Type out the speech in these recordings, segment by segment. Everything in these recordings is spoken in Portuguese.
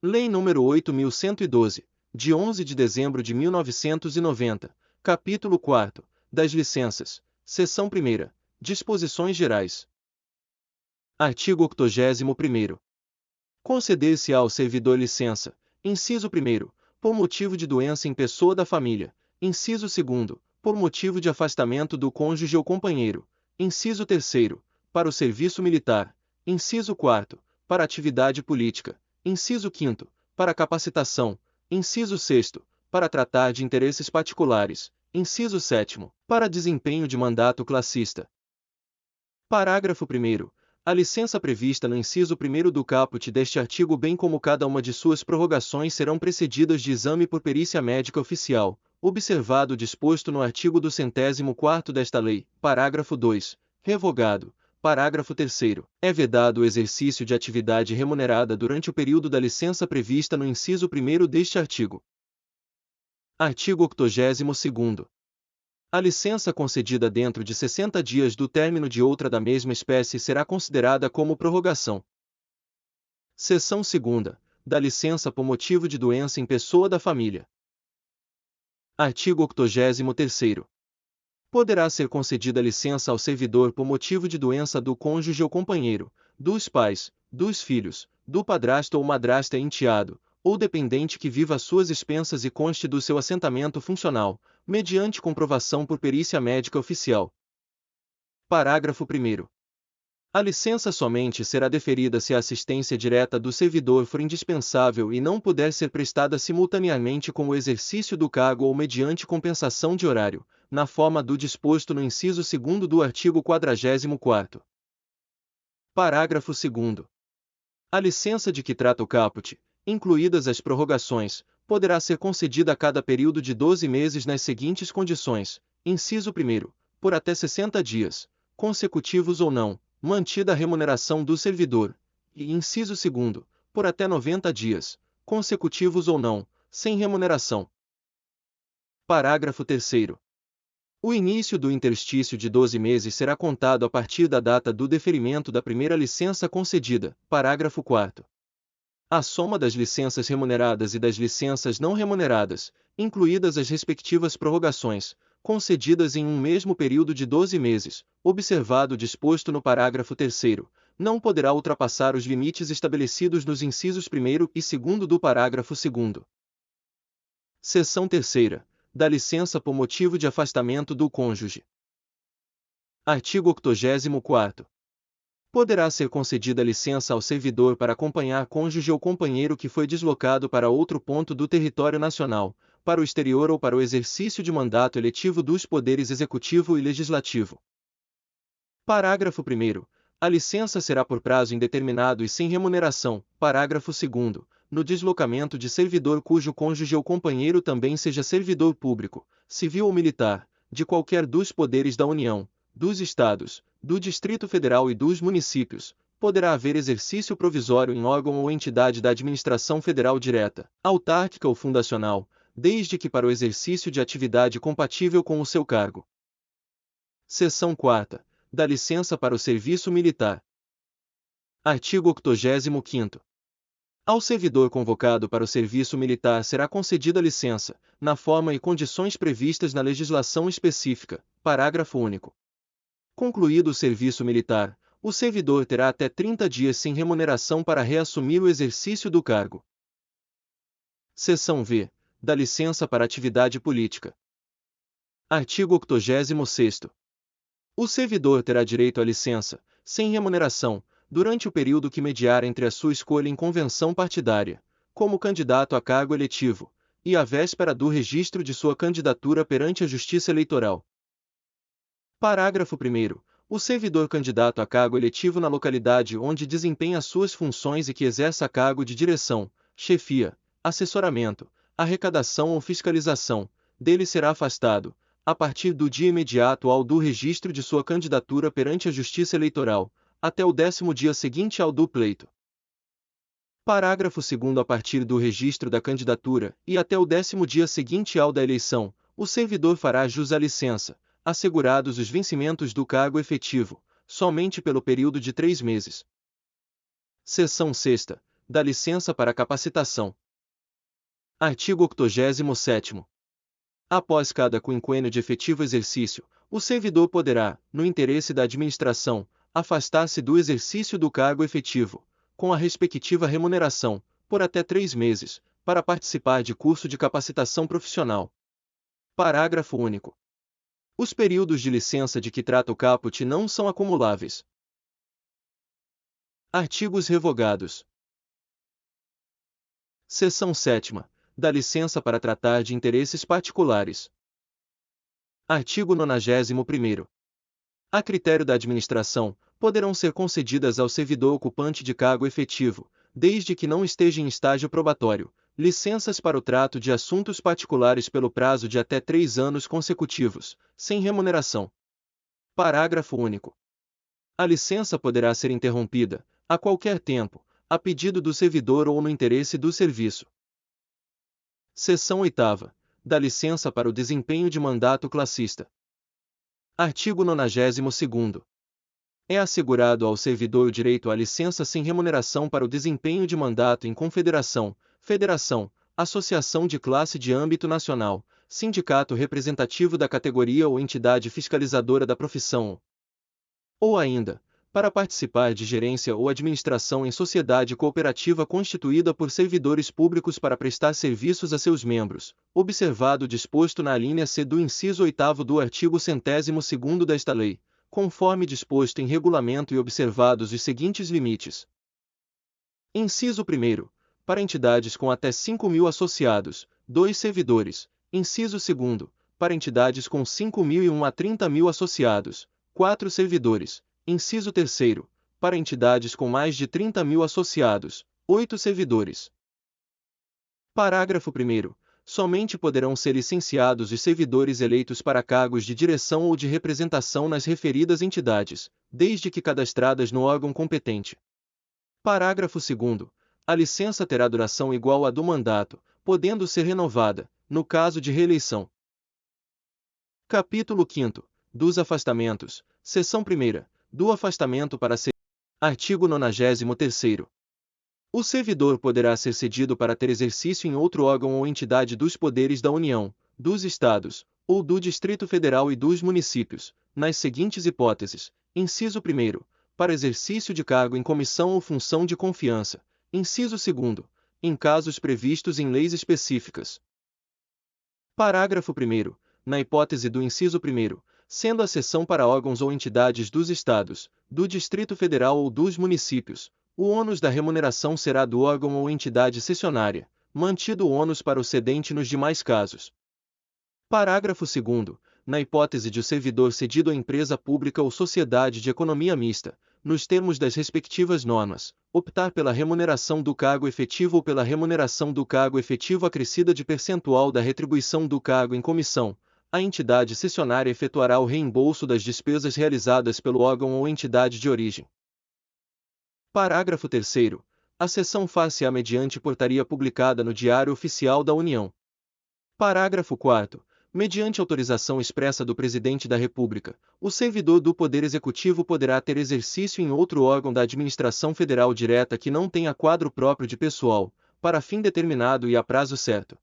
Lei nº 8.112, de 11 de dezembro de 1990, capítulo 4, das licenças, seção 1ª, disposições gerais. Artigo 81º. Conceder-se ao servidor licença, inciso 1º, por motivo de doença em pessoa da família, inciso 2º, por motivo de afastamento do cônjuge ou companheiro, inciso 3º, para o serviço militar, inciso 4º, para atividade política, inciso 5º, para capacitação, inciso 6º, para tratar de interesses particulares, inciso 7º, para desempenho de mandato classista. Parágrafo 1º. A licença prevista no inciso 1º do caput deste artigo, bem como cada uma de suas prorrogações, serão precedidas de exame por perícia médica oficial, observado o disposto no artigo 204º desta lei. Parágrafo 2. Revogado. Parágrafo 3º. É vedado o exercício de atividade remunerada durante o período da licença prevista no inciso 1º deste artigo. Artigo 82º. A licença concedida dentro de 60 dias do término de outra da mesma espécie será considerada como prorrogação. Seção 2ª. Da licença por motivo de doença em pessoa da família. Artigo 83º. Poderá ser concedida licença ao servidor por motivo de doença do cônjuge ou companheiro, dos pais, dos filhos, do padrasto ou madrasta enteado, ou dependente que viva às suas expensas e conste do seu assentamento funcional, mediante comprovação por perícia médica oficial. Parágrafo 1º. A licença somente será deferida se a assistência direta do servidor for indispensável e não puder ser prestada simultaneamente com o exercício do cargo ou mediante compensação de horário, na forma do disposto no inciso 2º do artigo 44º. Parágrafo 2º. A licença de que trata o caput, incluídas as prorrogações, poderá ser concedida a cada período de 12 meses nas seguintes condições: inciso 1º, por até 60 dias, consecutivos ou não, mantida a remuneração do servidor, e inciso 2º, por até 90 dias, consecutivos ou não, sem remuneração. Parágrafo 3º. O início do interstício de 12 meses será contado a partir da data do deferimento da primeira licença concedida. Parágrafo 4º. A soma das licenças remuneradas e das licenças não remuneradas, incluídas as respectivas prorrogações, concedidas em um mesmo período de 12 meses, observado o disposto no parágrafo 3º, não poderá ultrapassar os limites estabelecidos nos incisos 1º e 2º do parágrafo 2º. Seção 3ª. Da licença por motivo de afastamento do cônjuge. Artigo 84º. Poderá ser concedida licença ao servidor para acompanhar cônjuge ou companheiro que foi deslocado para outro ponto do território nacional, para o exterior ou para o exercício de mandato eletivo dos poderes executivo e legislativo. Parágrafo 1º. A licença será por prazo indeterminado e sem remuneração. Parágrafo 2º. No deslocamento de servidor cujo cônjuge ou companheiro também seja servidor público, civil ou militar, de qualquer dos poderes da União, dos Estados, do Distrito Federal e dos municípios, poderá haver exercício provisório em órgão ou entidade da administração federal direta, autárquica ou fundacional, desde que para o exercício de atividade compatível com o seu cargo. Seção 4ª. Da licença para o serviço militar. Artigo 85º. Ao servidor convocado para o serviço militar será concedida licença, na forma e condições previstas na legislação específica. Parágrafo único. Concluído o serviço militar, o servidor terá até 30 dias sem remuneração para reassumir o exercício do cargo. Seção V. Da licença para atividade política. Artigo 86º. O servidor terá direito à licença, sem remuneração, durante o período que mediar entre a sua escolha em convenção partidária, como candidato a cargo eletivo, e a véspera do registro de sua candidatura perante a Justiça Eleitoral. Parágrafo 1º. O servidor candidato a cargo eletivo na localidade onde desempenha suas funções e que exerça cargo de direção, chefia, assessoramento, arrecadação ou fiscalização, dele será afastado, a partir do dia imediato ao do registro de sua candidatura perante a Justiça Eleitoral, até o 10º dia seguinte ao do pleito. Parágrafo 2º. A partir do registro da candidatura, e até o 10º dia seguinte ao da eleição, o servidor fará jus à licença, assegurados os vencimentos do cargo efetivo, somente pelo período de 3 meses. Seção 6ª. da licença para capacitação. Artigo 87º. Após cada quinquênio de efetivo exercício, o servidor poderá, no interesse da administração, afastar-se do exercício do cargo efetivo, com a respectiva remuneração, por até 3 meses, para participar de curso de capacitação profissional. Parágrafo único. Os períodos de licença de que trata o caput não são acumuláveis. Artigos revogados. Seção 7ª. Da licença para tratar de interesses particulares. Artigo 91º. A critério da administração, poderão ser concedidas ao servidor ocupante de cargo efetivo, desde que não esteja em estágio probatório, licenças para o trato de assuntos particulares pelo prazo de até 3 anos consecutivos, sem remuneração. Parágrafo único. A licença poderá ser interrompida, a qualquer tempo, a pedido do servidor ou no interesse do serviço. Seção 8ª. Da licença para o desempenho de mandato classista. Artigo 92º. É assegurado ao servidor o direito à licença sem remuneração para o desempenho de mandato em confederação, federação, associação de classe de âmbito nacional, sindicato representativo da categoria ou entidade fiscalizadora da profissão. Ou ainda, para participar de gerência ou administração em sociedade cooperativa constituída por servidores públicos para prestar serviços a seus membros, observado o disposto na alínea C do inciso 8º do artigo 102º desta lei, conforme disposto em regulamento e observados os seguintes limites. Inciso 1º. Para entidades com até 5.000 associados, 2 servidores. Inciso 2º. Para entidades com 5.001 a 30.000 associados, 4 servidores. Inciso 3º. Para entidades com mais de 30.000 associados, 8 servidores. Parágrafo 1º. Somente poderão ser licenciados os servidores eleitos para cargos de direção ou de representação nas referidas entidades, desde que cadastradas no órgão competente. Parágrafo 2º. A licença terá duração igual à do mandato, podendo ser renovada, no caso de reeleição. Capítulo 5º. Dos afastamentos. Seção 1ª. Do afastamento para ser. Artigo 93º. O servidor poderá ser cedido para ter exercício em outro órgão ou entidade dos poderes da União, dos Estados, ou do Distrito Federal e dos municípios, nas seguintes hipóteses. Inciso 1º. Para exercício de cargo em comissão ou função de confiança. Inciso 2º. Em casos previstos em leis específicas. Parágrafo 1º. Na hipótese do inciso 1º, sendo a cessão para órgãos ou entidades dos Estados, do Distrito Federal ou dos municípios, o ônus da remuneração será do órgão ou entidade cessionária, mantido o ônus para o cedente nos demais casos. Parágrafo 2º. Na hipótese de o servidor cedido à empresa pública ou sociedade de economia mista, nos termos das respectivas normas, optar pela remuneração do cargo efetivo ou pela remuneração do cargo efetivo acrescida de percentual da retribuição do cargo em comissão, a entidade cessionária efetuará o reembolso das despesas realizadas pelo órgão ou entidade de origem. Parágrafo 3º. A cessão far-se-á mediante portaria publicada no Diário Oficial da União. Parágrafo 4º. Mediante autorização expressa do Presidente da República, o servidor do Poder Executivo poderá ter exercício em outro órgão da administração federal direta que não tenha quadro próprio de pessoal, para fim determinado e a prazo certo.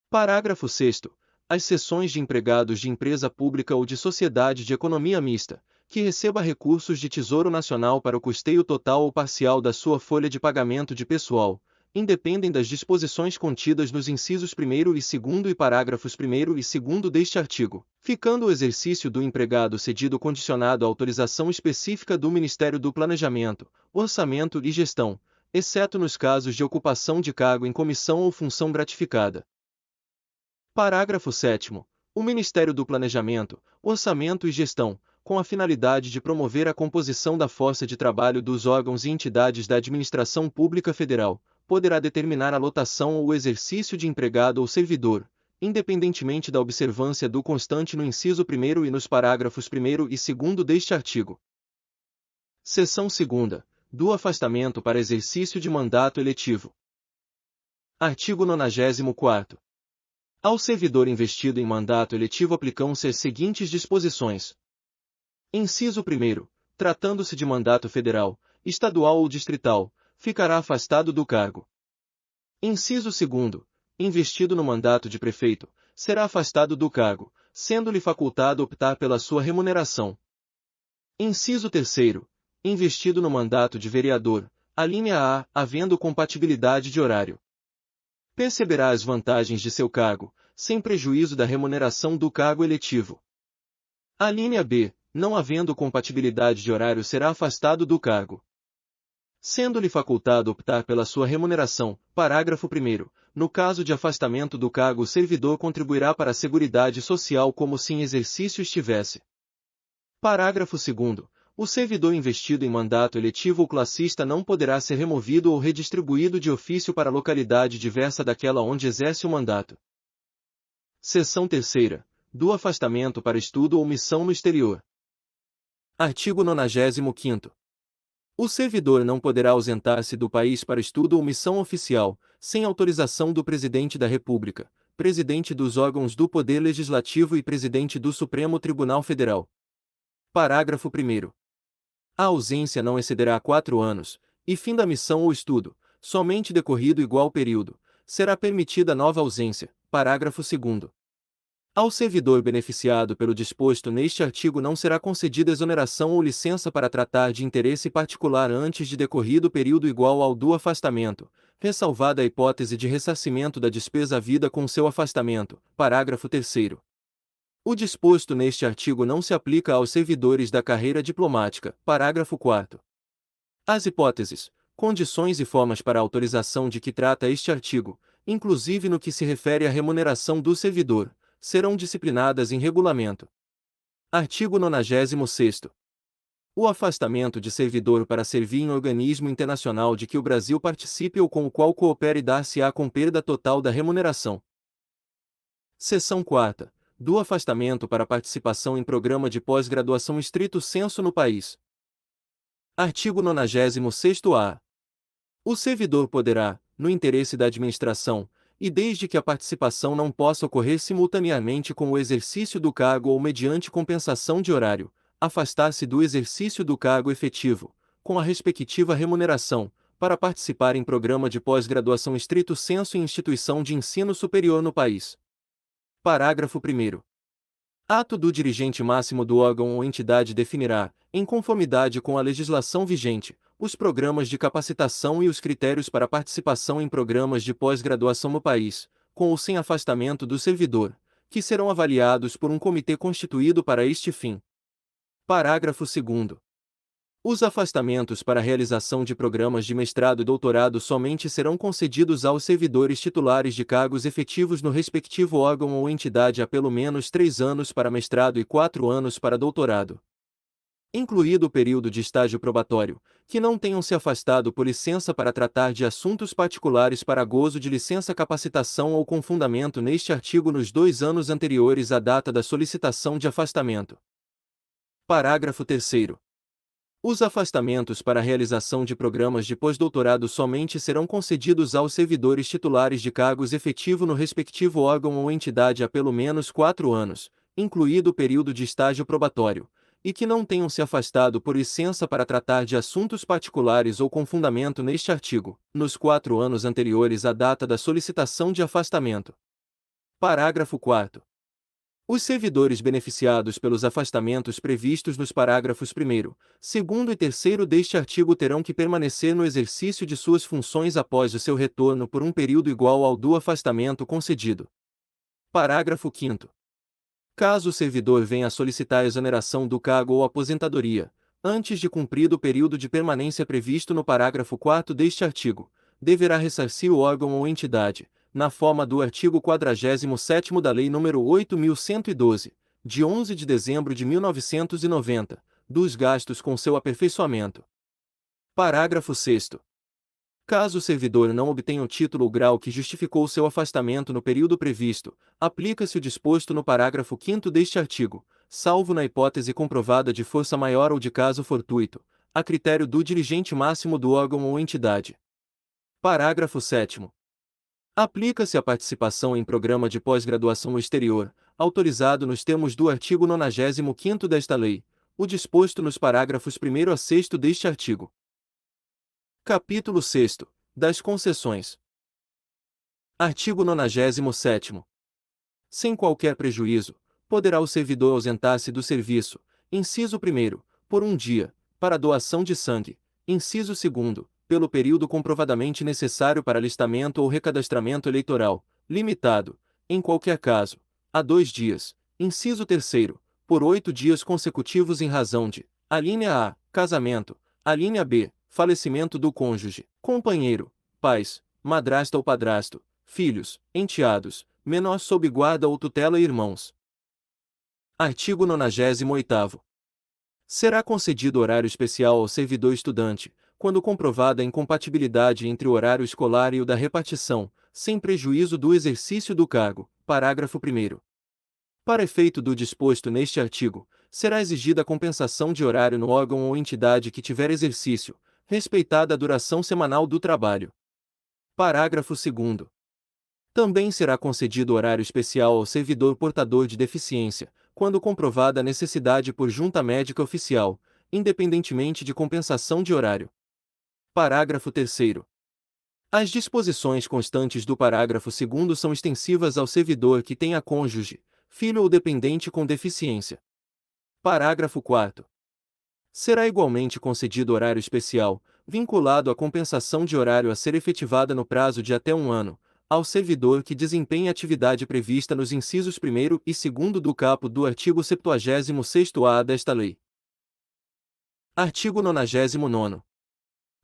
Parágrafo 6º. As cessões de empregados de empresa pública ou de sociedade de economia mista, que receba recursos de Tesouro Nacional para o custeio total ou parcial da sua folha de pagamento de pessoal, independem das disposições contidas nos incisos 1º e 2º e parágrafos 1º e 2º deste artigo, ficando o exercício do empregado cedido condicionado à autorização específica do Ministério do Planejamento, Orçamento e Gestão, exceto nos casos de ocupação de cargo em comissão ou função gratificada. Parágrafo 7º. O Ministério do Planejamento, Orçamento e Gestão, com a finalidade de promover a composição da força de trabalho dos órgãos e entidades da Administração Pública Federal, poderá determinar a lotação ou o exercício de empregado ou servidor, independentemente da observância do constante no inciso 1º e nos parágrafos 1º e 2º deste artigo. Seção 2ª. Do afastamento para exercício de mandato eletivo. Artigo 94º. Ao servidor investido em mandato eletivo aplicam-se as seguintes disposições. Inciso 1º. Tratando-se de mandato federal, estadual ou distrital, ficará afastado do cargo. Inciso 2º. Investido no mandato de prefeito, será afastado do cargo, sendo-lhe facultado optar pela sua remuneração. Inciso 3º. Investido no mandato de vereador, alínea A, havendo compatibilidade de horário, perceberá as vantagens de seu cargo, sem prejuízo da remuneração do cargo eletivo. Alínea B. Não havendo compatibilidade de horário, será afastado do cargo, sendo-lhe facultado optar pela sua remuneração. Parágrafo 1º. No caso de afastamento do cargo, o servidor contribuirá para a Seguridade Social como se em exercício estivesse. Parágrafo 2º. O servidor investido em mandato eletivo ou classista não poderá ser removido ou redistribuído de ofício para localidade diversa daquela onde exerce o mandato. Seção 3ª. Do afastamento para estudo ou missão no exterior. Artigo 95º. O servidor não poderá ausentar-se do país para estudo ou missão oficial, sem autorização do Presidente da República, Presidente dos órgãos do Poder Legislativo e Presidente do Supremo Tribunal Federal. Parágrafo 1º. A ausência não excederá 4 anos, e fim da missão ou estudo, somente decorrido igual período, será permitida nova ausência. Parágrafo 2º. Ao servidor beneficiado pelo disposto neste artigo não será concedida exoneração ou licença para tratar de interesse particular antes de decorrido período igual ao do afastamento, ressalvada a hipótese de ressarcimento da despesa havida com seu afastamento. Parágrafo 3º. O disposto neste artigo não se aplica aos servidores da carreira diplomática. Parágrafo 4º. As hipóteses, condições e formas para a autorização de que trata este artigo, inclusive no que se refere à remuneração do servidor, serão disciplinadas em regulamento. Artigo 96º. O afastamento de servidor para servir em organismo internacional de que o Brasil participe ou com o qual coopere dar-se-á com perda total da remuneração. Seção 4ª. Do afastamento para participação em programa de pós-graduação estrito sensu no país. Artigo 96º-A. O servidor poderá, no interesse da administração, e desde que a participação não possa ocorrer simultaneamente com o exercício do cargo ou mediante compensação de horário, afastar-se do exercício do cargo efetivo, com a respectiva remuneração, para participar em programa de pós-graduação estrito sensu em instituição de ensino superior no país. Parágrafo 1º. Ato do dirigente máximo do órgão ou entidade definirá, em conformidade com a legislação vigente, os programas de capacitação e os critérios para participação em programas de pós-graduação no país, com ou sem afastamento do servidor, que serão avaliados por um comitê constituído para este fim. Parágrafo 2º. Os afastamentos para a realização de programas de mestrado e doutorado somente serão concedidos aos servidores titulares de cargos efetivos no respectivo órgão ou entidade há pelo menos 3 anos para mestrado e 4 anos para doutorado, incluído o período de estágio probatório, que não tenham se afastado por licença para tratar de assuntos particulares para gozo de licença capacitação ou com fundamento neste artigo nos 2 anos anteriores à data da solicitação de afastamento. Parágrafo 3º. Os afastamentos para a realização de programas de pós-doutorado somente serão concedidos aos servidores titulares de cargos efetivo no respectivo órgão ou entidade há pelo menos 4 anos, incluído o período de estágio probatório, e que não tenham se afastado por licença para tratar de assuntos particulares ou com fundamento neste artigo, nos 4 anos anteriores à data da solicitação de afastamento. Parágrafo 4º. Os servidores beneficiados pelos afastamentos previstos nos parágrafos 1º, 2º e 3º deste artigo terão que permanecer no exercício de suas funções após o seu retorno por um período igual ao do afastamento concedido. Parágrafo 5º. Caso o servidor venha a solicitar a exoneração do cargo ou aposentadoria, antes de cumprido o período de permanência previsto no parágrafo 4º deste artigo, deverá ressarcir o órgão ou entidade, na forma do artigo 47º da Lei nº 8.112, de 11 de dezembro de 1990, dos gastos com seu aperfeiçoamento. Parágrafo 6º. Caso o servidor não obtenha o título ou grau que justificou seu afastamento no período previsto, aplica-se o disposto no parágrafo 5º deste artigo, salvo na hipótese comprovada de força maior ou de caso fortuito, a critério do dirigente máximo do órgão ou entidade. Parágrafo 7º. Aplica-se a participação em programa de pós-graduação no exterior, autorizado nos termos do artigo 95º desta lei, o disposto nos parágrafos 1º a 6º deste artigo. Capítulo 6. Das concessões. Artigo 97º. Sem qualquer prejuízo, poderá o servidor ausentar-se do serviço, inciso 1º, por um dia, para doação de sangue, inciso 2º, pelo período comprovadamente necessário para alistamento ou recadastramento eleitoral, limitado, em qualquer caso, a 2 dias, inciso 3º, por 8 dias consecutivos em razão de, alínea A, casamento, alínea B, falecimento do cônjuge, companheiro, pais, madrasta ou padrasto, filhos, enteados, menor sob guarda ou tutela e irmãos. Artigo 98º. Será concedido horário especial ao servidor estudante, quando comprovada a incompatibilidade entre o horário escolar e o da repartição, sem prejuízo do exercício do cargo. Parágrafo 1º. Para efeito do disposto neste artigo, será exigida a compensação de horário no órgão ou entidade que tiver exercício, respeitada a duração semanal do trabalho. Parágrafo 2º. Também será concedido horário especial ao servidor portador de deficiência, quando comprovada a necessidade por junta médica oficial, independentemente de compensação de horário. Parágrafo 3º. As disposições constantes do parágrafo 2º são extensivas ao servidor que tenha cônjuge, filho ou dependente com deficiência. Parágrafo 4º. Será igualmente concedido horário especial, vinculado à compensação de horário a ser efetivada no prazo de até 1 ano, ao servidor que desempenhe a atividade prevista nos incisos 1º e 2º do caput do artigo 76º-A desta lei. Artigo 99º.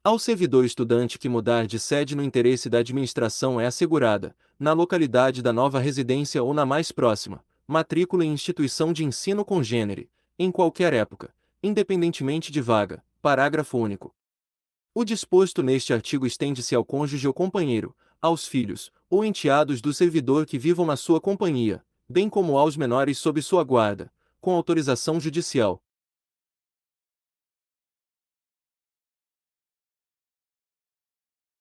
Ao servidor estudante que mudar de sede no interesse da administração é assegurada, na localidade da nova residência ou na mais próxima, matrícula em instituição de ensino congênere, em qualquer época, independentemente de vaga. Parágrafo único. O disposto neste artigo estende-se ao cônjuge ou companheiro, aos filhos, ou enteados do servidor que vivam na sua companhia, bem como aos menores sob sua guarda, com autorização judicial,